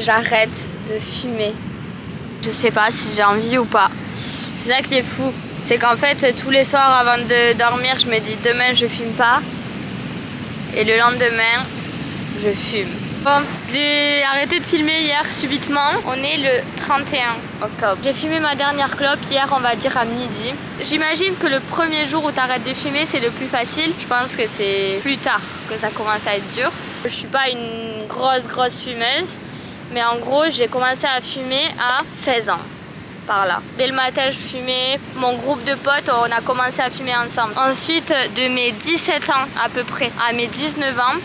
j'arrête de fumer. Je sais pas si j'ai envie ou pas. C'est ça qui est fou. C'est qu'en fait, tous les soirs avant de dormir, je me dis demain je fume pas. Et le lendemain, je fume. Bon, j'ai arrêté de filmer hier subitement. On est le 31 octobre. J'ai fumé ma dernière clope hier, on va dire à midi. J'imagine que le premier jour où tu arrêtes de fumer, c'est le plus facile. Je pense que c'est plus tard que ça commence à être dur. Je suis pas une grosse fumeuse. Mais en gros, j'ai commencé à fumer à 16 ans. Par là. Dès le matin, je fumais. Mon groupe de potes, on a commencé à fumer ensemble. Ensuite, de mes 17 ans à peu près à mes 19 ans,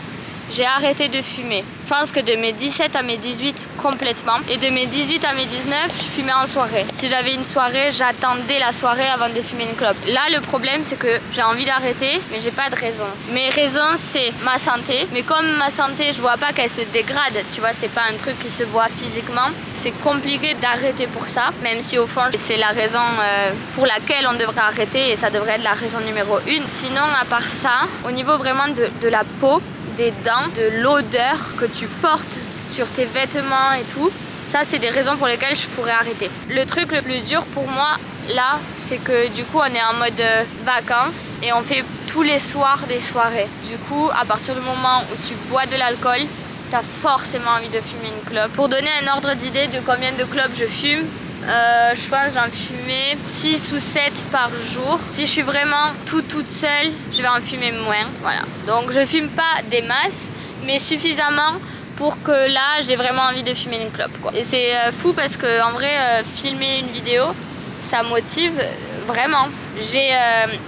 j'ai arrêté de fumer. Je pense que de mes 17 à mes 18 complètement. Et de mes 18 à mes 19, je fumais en soirée. Si j'avais une soirée, j'attendais la soirée avant de fumer une clope. Là, le problème, c'est que j'ai envie d'arrêter, mais j'ai pas de raison. Mes raisons, c'est ma santé. Mais comme ma santé, je vois pas qu'elle se dégrade. Tu vois, c'est pas un truc qui se voit physiquement. C'est compliqué d'arrêter pour ça, même si au fond, c'est la raison pour laquelle on devrait arrêter et ça devrait être la raison numéro 1. Sinon, à part ça, au niveau vraiment de la peau, des dents, de l'odeur que tu portes sur tes vêtements et tout, ça c'est des raisons pour lesquelles je pourrais arrêter. Le truc le plus dur pour moi là, c'est que du coup on est en mode vacances et on fait tous les soirs des soirées. Du coup, à partir du moment où tu bois de l'alcool, t'as forcément envie de fumer une clope. Pour donner un ordre d'idée de combien de clopes je fume, je pense que j'en fumais 6 ou 7 par jour. Si je suis vraiment toute seule, je vais en fumer moins. Voilà. Donc je fume pas des masses, mais suffisamment pour que là, j'ai vraiment envie de fumer une clope, quoi. Et c'est fou parce que en vrai, filmer une vidéo, ça motive vraiment. J'ai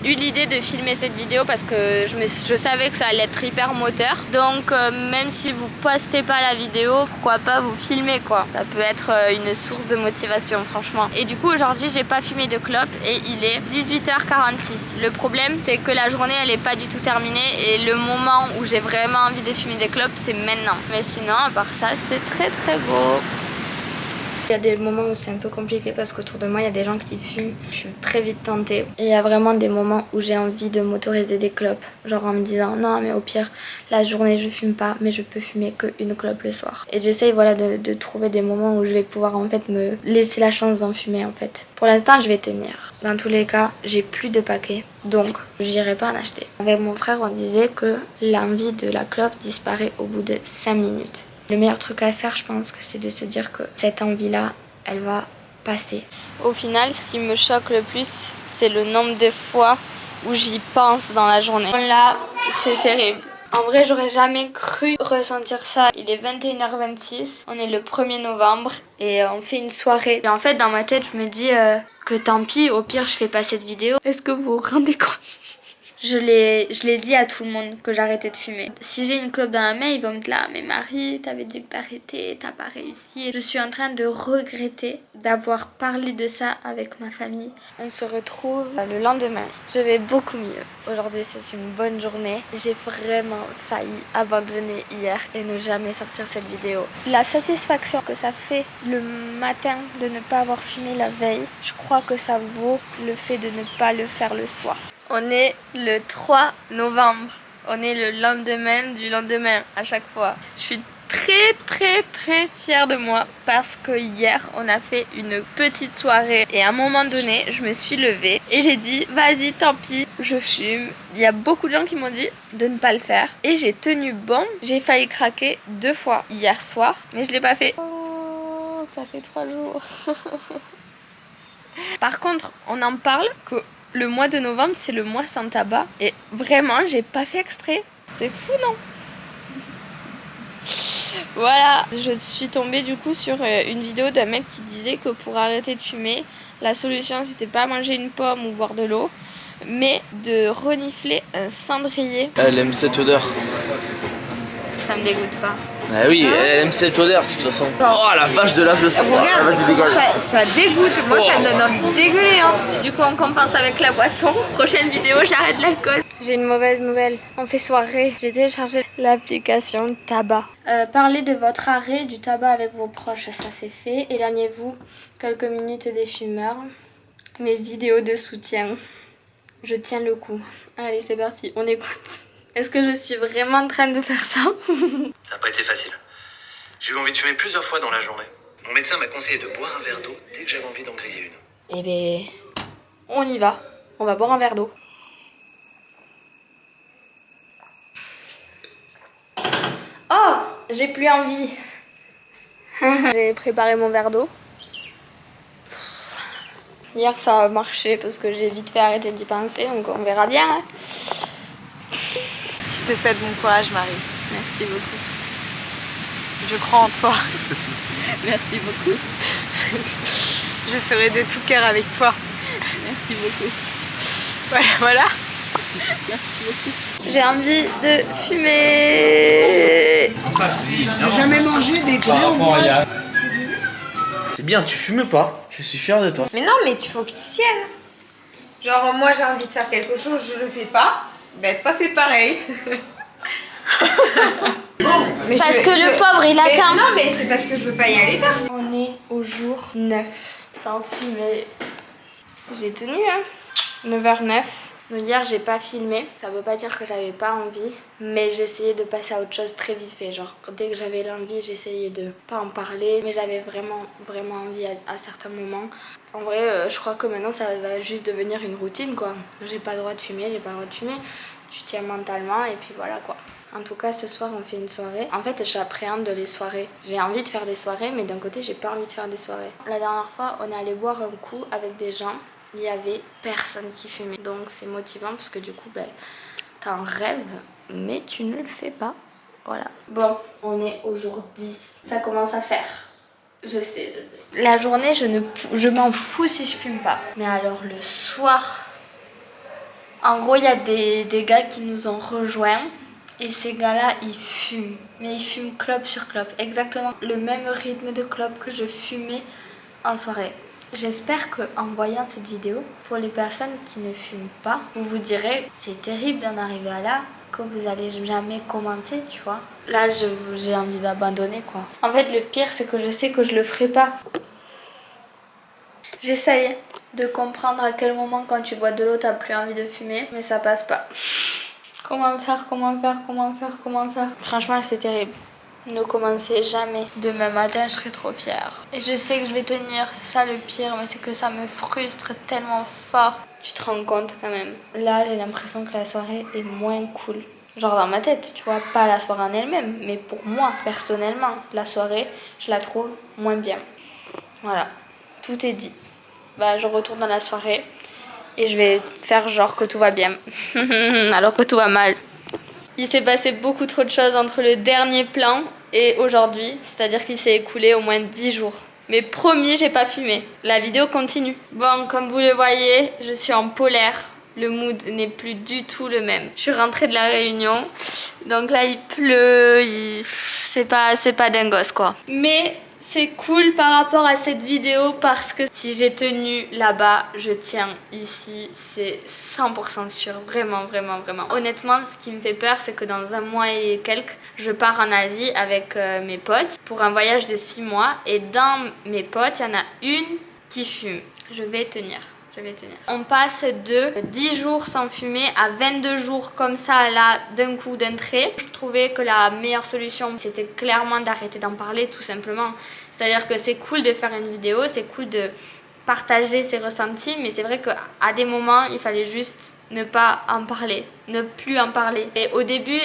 eu l'idée de filmer cette vidéo parce que je savais que ça allait être hyper moteur. Donc même si vous postez pas la vidéo, pourquoi pas vous filmer, quoi. Ça peut être une source de motivation, franchement. Et du coup aujourd'hui j'ai pas fumé de clope et il est 18h46. Le problème c'est que la journée elle est pas du tout terminée et le moment où j'ai vraiment envie de fumer des clopes c'est maintenant. Mais sinon à part ça c'est très beau. Il y a des moments où c'est un peu compliqué parce qu'autour de moi il y a des gens qui fument. Je suis très vite tentée. Et il y a vraiment des moments où j'ai envie de m'autoriser des clopes. Genre en me disant non mais au pire la journée je fume pas mais je peux fumer qu'une clope le soir. Et j'essaye voilà de trouver des moments où je vais pouvoir en fait me laisser la chance d'en fumer en fait. Pour l'instant je vais tenir. Dans tous les cas j'ai plus de paquets donc j'irai pas en acheter. Avec mon frère on disait que l'envie de la clope disparaît au bout de 5 minutes. Le meilleur truc à faire, je pense, que c'est de se dire que cette envie-là, elle va passer. Au final, ce qui me choque le plus, c'est le nombre de fois où j'y pense dans la journée. Là, c'est terrible. En vrai, j'aurais jamais cru ressentir ça. Il est 21h26, on est le 1er novembre et on fait une soirée. Et en fait, dans ma tête, je me dis que tant pis, au pire, je fais pas cette vidéo. Est-ce que vous vous rendez compte ? Je l'ai dit à tout le monde que j'arrêtais de fumer. Si j'ai une clope dans la main, ils vont me dire là, mais Marie, t'avais dit que t'arrêtais, t'as pas réussi. Je suis en train de regretter d'avoir parlé de ça avec ma famille. On se retrouve le lendemain. Je vais beaucoup mieux. Aujourd'hui, c'est une bonne journée. J'ai vraiment failli abandonner hier et ne jamais sortir cette vidéo. La satisfaction que ça fait le matin de ne pas avoir fumé la veille, je crois que ça vaut le fait de ne pas le faire le soir. On est le 3 novembre. On est le lendemain du lendemain à chaque fois. Je suis très fière de moi parce que hier on a fait une petite soirée et à un moment donné je me suis levée et j'ai dit vas-y tant pis je fume. Il y a beaucoup de gens qui m'ont dit de ne pas le faire et j'ai tenu bon. J'ai failli craquer 2 fois hier soir mais je l'ai pas fait. Oh, ça fait 3 jours. Par contre on en parle que le mois de novembre, c'est le mois sans tabac. Et vraiment, j'ai pas fait exprès. C'est fou, non? Voilà. Je suis tombée du coup sur une vidéo d'un mec qui disait que pour arrêter de fumer, la solution, c'était pas manger une pomme ou boire de l'eau, mais de renifler un cendrier. Elle aime cette odeur. Ça me dégoûte pas. Ah oui, elle aime cette odeur de toute façon. Oh la vache de lave de sang. Regarde, ça dégoûte. Moi, ça me donne envie de dégueuler. Hein. Du coup, on compense avec la boisson. Prochaine vidéo, j'arrête l'alcool. J'ai une mauvaise nouvelle. On fait soirée. J'ai téléchargé l'application tabac. Parlez de votre arrêt du tabac avec vos proches. Ça, c'est fait. Éloignez-vous quelques minutes des fumeurs. Mes vidéos de soutien. Je tiens le coup. Allez, c'est parti. On écoute. Est-ce que je suis vraiment en train de faire ça? Ça n'a pas été facile. J'ai eu envie de fumer plusieurs fois dans la journée. Mon médecin m'a conseillé de boire un verre d'eau dès que j'avais envie d'en griller une. Eh ben, on y va. On va boire un verre d'eau. Oh, j'ai plus envie. J'ai préparé mon verre d'eau. Hier ça a marché parce que j'ai vite fait arrêter d'y penser, donc on verra bien. Hein. Je te souhaite bon courage, Marie. Merci beaucoup. Je crois en toi. Merci beaucoup. Je serai de tout cœur avec toi. Merci beaucoup. Voilà. Merci beaucoup. J'ai envie de fumer. J'ai jamais mangé des trucs. C'est bien, tu fumes pas. Je suis fier de toi. Mais non, mais tu faut que tu tiennes. Genre, moi j'ai envie de faire quelque chose, je le fais pas. Ben, toi c'est pareil. Mais Parce que le pauvre il Mais attend. non, mais c'est parce que je veux pas y aller tard. On est au jour 9. Sans fumer. J'ai tenu, hein. 9h09. Donc hier j'ai pas filmé, ça veut pas dire que j'avais pas envie, mais j'essayais de passer à autre chose très vite fait, genre dès que j'avais l'envie j'essayais de pas en parler, mais j'avais vraiment envie à certains moments. En vrai je crois que maintenant ça va juste devenir une routine quoi, j'ai pas le droit de fumer, tu tiens mentalement et puis voilà quoi. En tout cas ce soir on fait une soirée, en fait j'appréhende les soirées, j'ai envie de faire des soirées mais d'un côté j'ai pas envie de faire des soirées. La dernière fois on est allé boire un coup avec des gens. Il y avait personne qui fumait. Donc c'est motivant parce que du coup, ben, t'en rêves, mais tu ne le fais pas. Voilà. Bon, on est au jour 10. Ça commence à faire. Je sais. La journée, je m'en fous si je fume pas. Mais alors le soir... En gros, il y a des gars qui nous ont rejoints. Et ces gars-là, ils fument. Mais ils fument clope sur clope. Exactement le même rythme de clope que je fumais en soirée. J'espère qu'en voyant cette vidéo, pour les personnes qui ne fument pas, vous vous direz c'est terrible d'en arriver à là, que vous allez jamais commencer, tu vois. Là, j'ai envie d'abandonner, quoi. En fait, le pire, c'est que je sais que je le ferai pas. J'essaye de comprendre à quel moment, quand tu bois de l'eau, t'as plus envie de fumer, mais ça passe pas. Comment faire? Franchement, c'est terrible. Ne commencez jamais. Demain matin, je serai trop fière. Et je sais que je vais tenir, c'est ça le pire, mais c'est que ça me frustre tellement fort. Tu te rends compte quand même. Là, j'ai l'impression que la soirée est moins cool. Genre dans ma tête, tu vois, pas la soirée en elle-même, mais pour moi, personnellement, la soirée, je la trouve moins bien. Voilà, tout est dit. Bah, je retourne dans la soirée et je vais faire genre que tout va bien, alors que tout va mal. Il s'est passé beaucoup trop de choses entre le dernier plan et aujourd'hui, c'est-à-dire qu'il s'est écoulé au moins 10 jours. Mais promis, j'ai pas fumé. La vidéo continue. Bon, comme vous le voyez, je suis en polaire. Le mood n'est plus du tout le même. Je suis rentrée de la Réunion, donc là il pleut, c'est pas dingos quoi. Mais c'est cool par rapport à cette vidéo parce que si j'ai tenu là-bas, je tiens ici, c'est 100% sûr, vraiment. Honnêtement, ce qui me fait peur, c'est que dans un mois et quelques, je pars en Asie avec mes potes pour un voyage de 6 mois et dans mes potes, il y en a une qui fume. Je vais tenir. On passe de 10 jours sans fumer à 22 jours comme ça, là, d'un coup, d'un trait. Je trouvais que la meilleure solution, c'était clairement d'arrêter d'en parler, tout simplement. C'est-à-dire que c'est cool de faire une vidéo, c'est cool de partager ses ressentis, mais c'est vrai qu'à des moments, il fallait juste ne pas en parler, ne plus en parler. Et au début,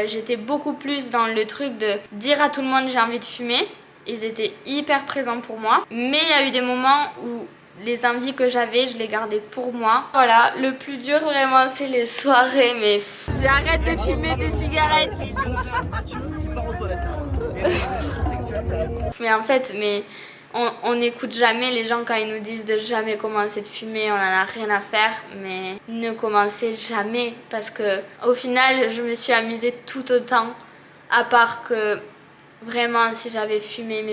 j'étais beaucoup plus dans le truc de dire à tout le monde j'ai envie de fumer. Ils étaient hyper présents pour moi. Mais il y a eu des moments où les envies que j'avais, je les gardais pour moi. Voilà, le plus dur vraiment, c'est les soirées, mais j'arrête de fumer des cigarettes. Mais en fait, on n'écoute jamais les gens quand ils nous disent de jamais commencer de fumer, on en a rien à faire, mais ne commencez jamais parce que au final, je me suis amusée tout autant, à part que vraiment, si j'avais fumé,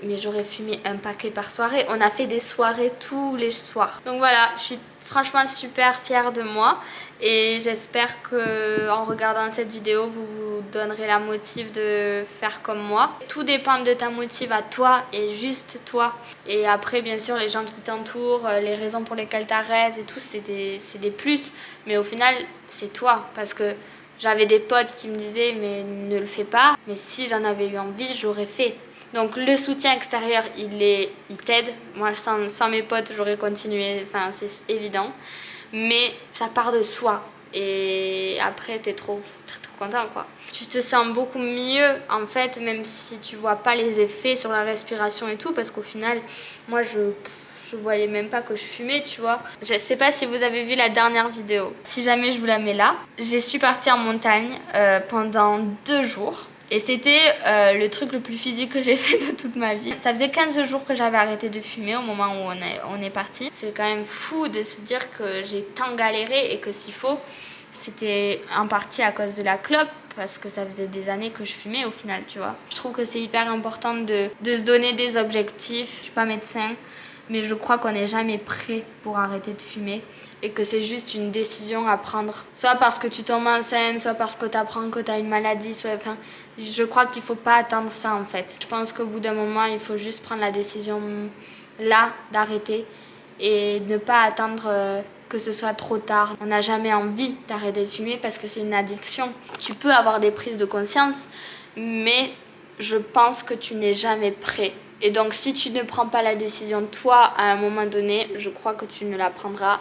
mais j'aurais fumé un paquet par soirée. On a fait des soirées tous les soirs. Donc voilà, je suis franchement super fière de moi. Et j'espère que en regardant cette vidéo, vous vous donnerez la motive de faire comme moi. Tout dépend de ta motive à toi et juste toi. Et après, bien sûr, les gens qui t'entourent, les raisons pour lesquelles t'arrêtes et tout, c'est des plus. Mais au final, c'est toi. Parce que j'avais des potes qui me disaient mais ne le fais pas, mais si j'en avais eu envie, je l'aurais fait. Donc le soutien extérieur, il t'aide. Moi, sans mes potes, j'aurais continué, enfin c'est évident. Mais ça part de soi. Et après, t'es trop content, quoi. Tu te sens beaucoup mieux, en fait, même si tu vois pas les effets sur la respiration et tout, parce qu'au final, moi, je voyais même pas que je fumais, tu vois. Je sais pas si vous avez vu la dernière vidéo. Si jamais je vous la mets là, je suis partie en montagne pendant 2 jours. Et c'était le truc le plus physique que j'ai fait de toute ma vie. Ça faisait 15 jours que j'avais arrêté de fumer au moment où on est parti. C'est quand même fou de se dire que j'ai tant galéré et que s'il faut, c'était en partie à cause de la clope, parce que ça faisait des années que je fumais au final, tu vois. Je trouve que c'est hyper important de se donner des objectifs. Je suis pas médecin, mais je crois qu'on n'est jamais prêt pour arrêter de fumer et que c'est juste une décision à prendre. Soit parce que tu tombes enceinte, soit parce que tu apprends que tu as une maladie, enfin, je crois qu'il faut pas attendre ça en fait. Je pense qu'au bout d'un moment, il faut juste prendre la décision là d'arrêter et ne pas attendre que ce soit trop tard. On n'a jamais envie d'arrêter de fumer parce que c'est une addiction. Tu peux avoir des prises de conscience, mais je pense que tu n'es jamais prêt. Et donc si tu ne prends pas la décision toi à un moment donné, je crois que tu ne la prendras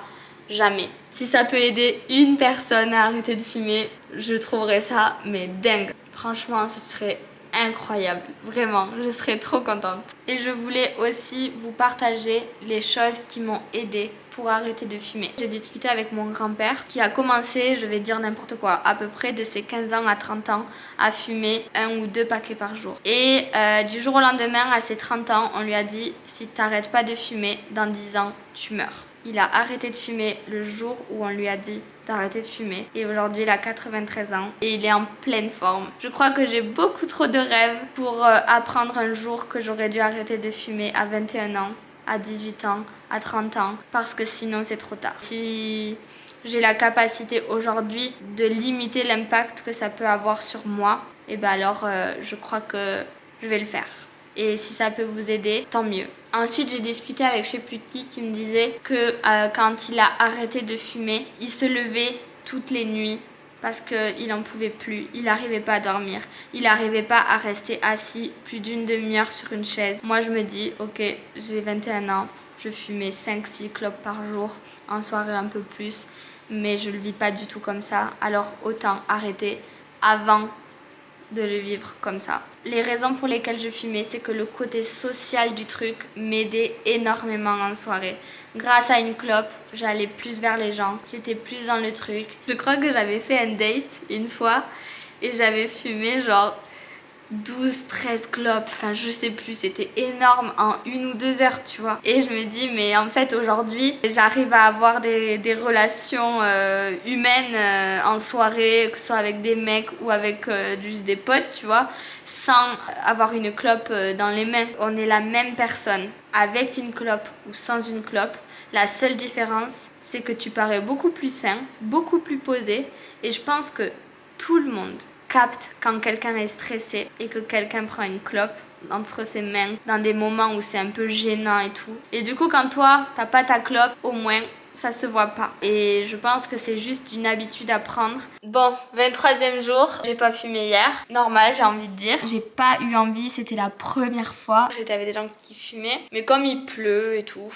jamais. Si ça peut aider une personne à arrêter de fumer, je trouverais ça mais dingue. Franchement, ce serait incroyable, vraiment, je serais trop contente. Et je voulais aussi vous partager les choses qui m'ont aidée pour arrêter de fumer. J'ai discuté avec mon grand-père qui a commencé, je vais dire n'importe quoi, à peu près de ses 15 ans à 30 ans à fumer 1 ou 2 paquets par jour. Et du jour au lendemain, à ses 30 ans, on lui a dit si t'arrêtes pas de fumer, dans 10 ans, tu meurs. Il a arrêté de fumer le jour où on lui a dit d'arrêter de fumer. Et aujourd'hui, il a 93 ans et il est en pleine forme. Je crois que j'ai beaucoup trop de rêves pour apprendre un jour que j'aurais dû arrêter de fumer à 21 ans, à 18 ans, à 30 ans, parce que sinon c'est trop tard. Si j'ai la capacité aujourd'hui de limiter l'impact que ça peut avoir sur moi, et ben alors je crois que je vais le faire. Et si ça peut vous aider, tant mieux. Ensuite, j'ai discuté avec je sais plus qui me disait que quand il a arrêté de fumer, il se levait toutes les nuits parce qu'il n'en pouvait plus. Il n'arrivait pas à dormir. Il n'arrivait pas à rester assis plus d'une demi-heure sur une chaise. Moi, je me dis, ok, j'ai 21 ans, je fumais 5-6 clopes par jour, en soirée un peu plus, mais je ne le vis pas du tout comme ça. Alors, autant arrêter avant de le vivre comme ça. Les raisons pour lesquelles je fumais, c'est que le côté social du truc m'aidait énormément en soirée. Grâce à une clope, j'allais plus vers les gens, j'étais plus dans le truc. Je crois que j'avais fait un date une fois et j'avais fumé genre 12-13 clopes, enfin je sais plus, c'était énorme en 1 ou 2 heures, tu vois. Et je me dis, mais en fait aujourd'hui, j'arrive à avoir des relations humaines en soirée, que ce soit avec des mecs ou avec juste des potes, tu vois, sans avoir une clope dans les mains. On est la même personne, avec une clope ou sans une clope. La seule différence, c'est que tu parais beaucoup plus sain, beaucoup plus posé, et je pense que tout le monde capte quand quelqu'un est stressé et que quelqu'un prend une clope entre ses mains dans des moments où c'est un peu gênant et tout. Et du coup, quand toi, t'as pas ta clope, au moins, ça se voit pas. Et je pense que c'est juste une habitude à prendre. Bon, 23e jour, j'ai pas fumé hier. Normal, j'ai envie de dire. J'ai pas eu envie, c'était la première fois. J'étais avec des gens qui fumaient. Mais comme il pleut et tout,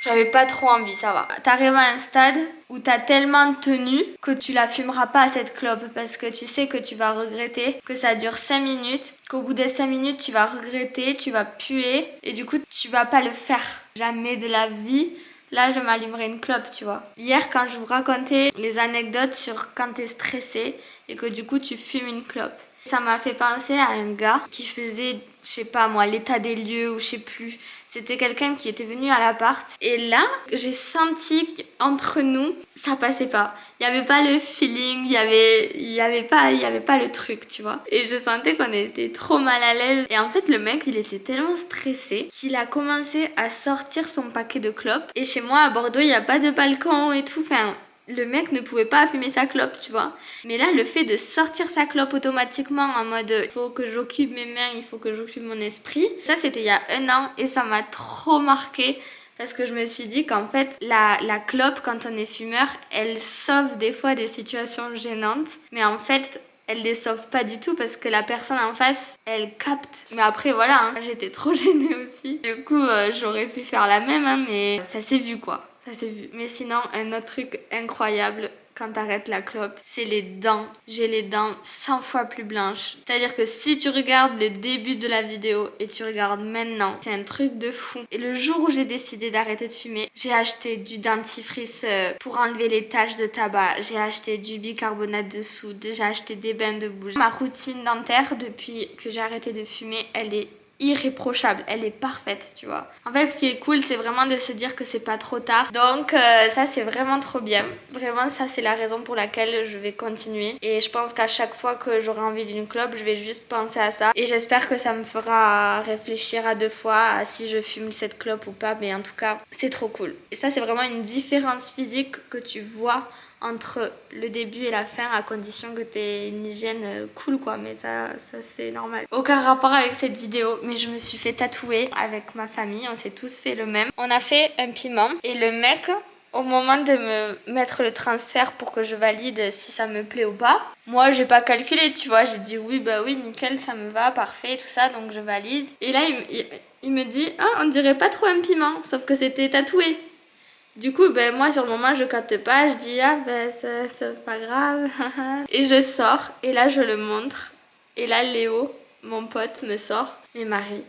j'avais pas trop envie, ça va. T'arrives à un stade où t'as tellement tenu que tu la fumeras pas cette clope parce que tu sais que tu vas regretter, que ça dure 5 minutes, qu'au bout des 5 minutes tu vas regretter, tu vas puer et du coup tu vas pas le faire. Jamais de la vie, là je m'allumerai une clope, tu vois. Hier quand je vous racontais les anecdotes sur quand t'es stressé et que du coup tu fumes une clope, ça m'a fait penser à un gars qui faisait, je sais pas moi, l'état des lieux ou je sais plus. C'était quelqu'un qui était venu à l'appart. Et là, j'ai senti qu'entre nous, ça passait pas. Il n'y avait pas le feeling, il y avait pas le truc, tu vois. Et je sentais qu'on était trop mal à l'aise. Et en fait, le mec, il était tellement stressé qu'il a commencé à sortir son paquet de clopes. Et chez moi, à Bordeaux, il n'y a pas de balcon et tout. Enfin, le mec ne pouvait pas fumer sa clope, tu vois. Mais là, le fait de sortir sa clope automatiquement en mode il faut que j'occupe mes mains, il faut que j'occupe mon esprit. Ça, c'était il y a 1 an et ça m'a trop marqué parce que je me suis dit qu'en fait, la clope, quand on est fumeur, elle sauve des fois des situations gênantes. Mais en fait, elle les sauve pas du tout parce que la personne en face, elle capte. Mais après voilà, hein, j'étais trop gênée aussi. Du coup, j'aurais pu faire la même, hein, mais ça s'est vu quoi. Ça s'est vu. Mais sinon, un autre truc incroyable quand t'arrêtes la clope, c'est les dents. J'ai les dents 100 fois plus blanches. C'est-à-dire que si tu regardes le début de la vidéo et tu regardes maintenant, c'est un truc de fou. Et le jour où j'ai décidé d'arrêter de fumer, j'ai acheté du dentifrice pour enlever les taches de tabac. J'ai acheté du bicarbonate de soude. J'ai acheté des bains de bouche. Ma routine dentaire depuis que j'ai arrêté de fumer, elle est irréprochable, elle est parfaite, tu vois. En fait, ce qui est cool, c'est vraiment de se dire que c'est pas trop tard. Donc ça, c'est vraiment trop bien. Vraiment, ça, c'est la raison pour laquelle je vais continuer. Et je pense qu'à chaque fois que j'aurai envie d'une clope, je vais juste penser à ça. Et j'espère que ça me fera réfléchir à 2 fois à si je fume cette clope ou pas. Mais en tout cas, c'est trop cool. Et ça, c'est vraiment une différence physique que tu vois entre le début et la fin, à condition que tu aies une hygiène cool quoi, mais ça c'est normal. Aucun rapport avec cette vidéo, mais je me suis fait tatouer avec ma famille, on s'est tous fait le même. On a fait un piment et le mec, au moment de me mettre le transfert pour que je valide si ça me plaît ou pas, moi j'ai pas calculé, tu vois, j'ai dit oui bah oui nickel, ça me va, parfait, tout ça, donc je valide. Et là il me dit ah on dirait pas trop un piment, sauf que c'était tatoué. Du coup, ben, moi, sur le moment, je capte pas. Je dis, ah, ben, c'est pas grave. Et je sors. Et là, je le montre. Et là, Léo, mon pote, me sort. Mais Marie,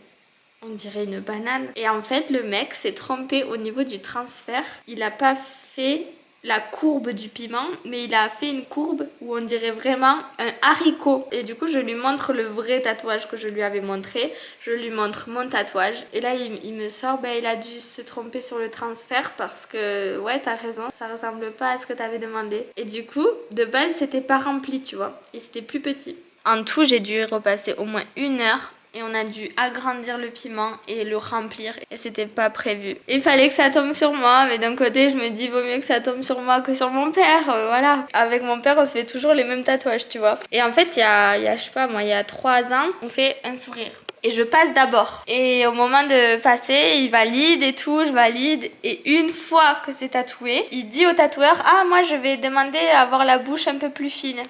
on dirait une banane. Et en fait, le mec s'est trompé au niveau du transfert. Il a pas fait la courbe du piment, mais il a fait une courbe où on dirait vraiment un haricot. Et du coup, je lui montre le vrai tatouage que je lui avais montré. Je lui montre mon tatouage. Et là, il me sort, ben, il a dû se tromper sur le transfert parce que, ouais, t'as raison, ça ressemble pas à ce que t'avais demandé. Et du coup, de base, c'était pas rempli, tu vois. Et c'était plus petit. En tout, j'ai dû repasser au moins 1 heure. Et on a dû agrandir le piment et le remplir. Et c'était pas prévu. Il fallait que ça tombe sur moi. Mais d'un côté, je me dis, vaut mieux que ça tombe sur moi que sur mon père. Voilà. Avec mon père, on se fait toujours les mêmes tatouages, tu vois. Et en fait, il y a, je sais pas moi, il y a 3 ans, on fait un sourire. Et je passe d'abord. Et au moment de passer, il valide et tout, je valide. Et une fois que c'est tatoué, il dit au tatoueur, ah, moi, je vais demander à avoir la bouche un peu plus fine.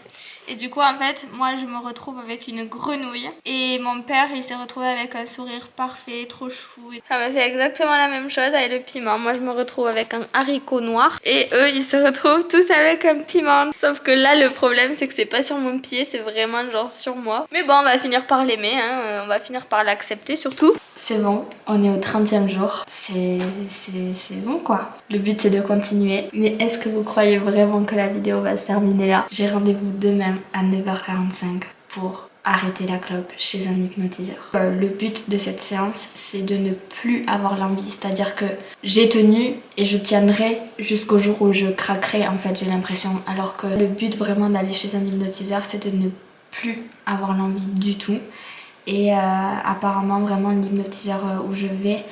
Et du coup, en fait, moi, je me retrouve avec une grenouille. Et mon père, il s'est retrouvé avec un sourire parfait, trop chou. Ça m'a fait exactement la même chose avec le piment. Moi, je me retrouve avec un haricot noir. Et eux, ils se retrouvent tous avec un piment. Sauf que là, le problème, c'est que c'est pas sur mon pied, c'est vraiment genre sur moi. Mais bon, on va finir par l'aimer, hein. On va finir par l'accepter surtout. C'est bon, on est au 30e jour. C'est bon quoi. Le but c'est de continuer. Mais est-ce que vous croyez vraiment que la vidéo va se terminer là? J'ai rendez-vous demain à 9h45 pour arrêter la clope chez un hypnotiseur. Le but de cette séance, c'est de ne plus avoir l'envie. C'est-à-dire que j'ai tenu et je tiendrai jusqu'au jour où je craquerai en fait, j'ai l'impression. Alors que le but vraiment d'aller chez un hypnotiseur, c'est de ne plus avoir l'envie du tout. Et apparemment vraiment l'hypnotiseur où je vais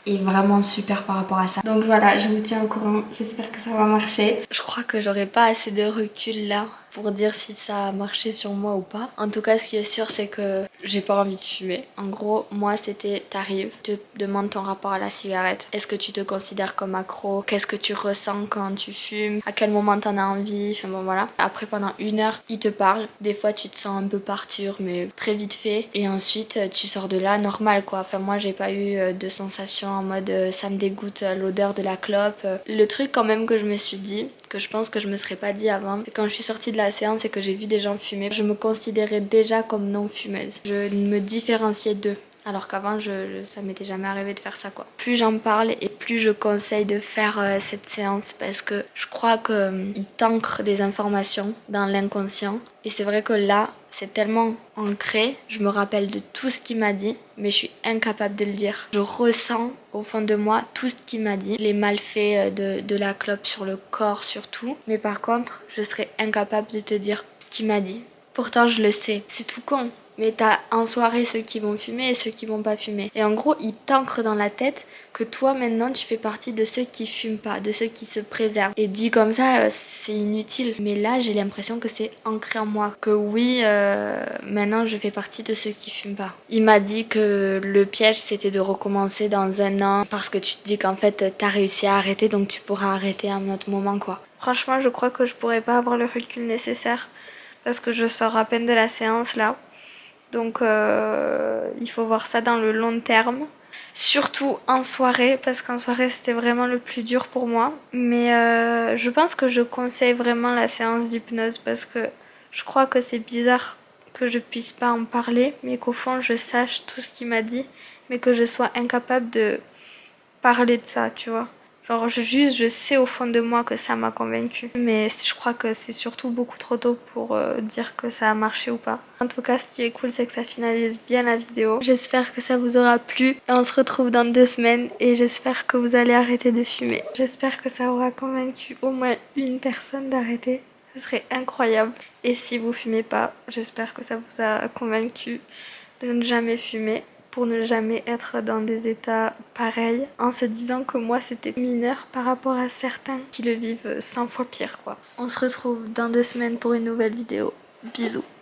est vraiment super par rapport à ça. Donc voilà, je vous tiens au courant, j'espère que ça va marcher. Je crois que j'aurai pas assez de recul là pour dire si ça a marché sur moi ou pas. En tout cas, ce qui est sûr, c'est que j'ai pas envie de fumer. En gros, moi, c'était t'arrives, te demande ton rapport à la cigarette. Est-ce que tu te considères comme accro? Qu'est-ce que tu ressens quand tu fumes? À quel moment t'en as envie? Enfin bon, voilà. Après, pendant 1 heure, il te parle. Des fois, tu te sens un peu partir, mais très vite fait. Et ensuite, tu sors de là normal, quoi. Enfin, moi, j'ai pas eu de sensation en mode ça me dégoûte l'odeur de la clope. Le truc, quand même, que je me suis dit, que je pense que je me serais pas dit avant, c'est quand je suis sortie de la séance et que j'ai vu des gens fumer, je me considérais déjà comme non fumeuse. Je me différenciais d'eux. Alors qu'avant, ça m'était jamais arrivé de faire ça quoi. Plus j'en parle et plus je conseille de faire cette séance parce que je crois qu'il t'ancre des informations dans l'inconscient. Et c'est vrai que là, c'est tellement ancré, je me rappelle de tout ce qu'il m'a dit, mais je suis incapable de le dire. Je ressens au fond de moi tout ce qu'il m'a dit, les malfaits de la clope sur le corps surtout. Mais par contre, je serais incapable de te dire ce qu'il m'a dit. Pourtant, je le sais. C'est tout con. Mais t'as en soirée ceux qui vont fumer et ceux qui vont pas fumer. Et en gros, il t'ancre dans la tête que toi maintenant tu fais partie de ceux qui fument pas, de ceux qui se préservent. Et dit comme ça, c'est inutile. Mais là, j'ai l'impression que c'est ancré en moi. Que oui, maintenant je fais partie de ceux qui fument pas. Il m'a dit que le piège c'était de recommencer dans 1 an parce que tu te dis qu'en fait t'as réussi à arrêter donc tu pourras arrêter à un autre moment quoi. Franchement, je crois que je pourrais pas avoir le recul nécessaire parce que je sors à peine de la séance là. Donc il faut voir ça dans le long terme. Surtout en soirée, parce qu'en soirée c'était vraiment le plus dur pour moi. Mais je pense que je conseille vraiment la séance d'hypnose parce que je crois que c'est bizarre que je puisse pas en parler, mais qu'au fond je sache tout ce qu'il m'a dit, mais que je sois incapable de parler de ça, tu vois. Genre je sais au fond de moi que ça m'a convaincue. Mais je crois que c'est surtout beaucoup trop tôt pour dire que ça a marché ou pas. En tout cas, ce qui est cool, c'est que ça finalise bien la vidéo. J'espère que ça vous aura plu. Et on se retrouve dans 2 semaines. Et j'espère que vous allez arrêter de fumer. J'espère que ça aura convaincu au moins une personne d'arrêter. Ce serait incroyable. Et si vous fumez pas, j'espère que ça vous a convaincu de ne jamais fumer, pour ne jamais être dans des états pareils, en se disant que moi c'était mineur par rapport à certains qui le vivent 100 fois pire quoi. On se retrouve dans 2 semaines pour une nouvelle vidéo. Bisous.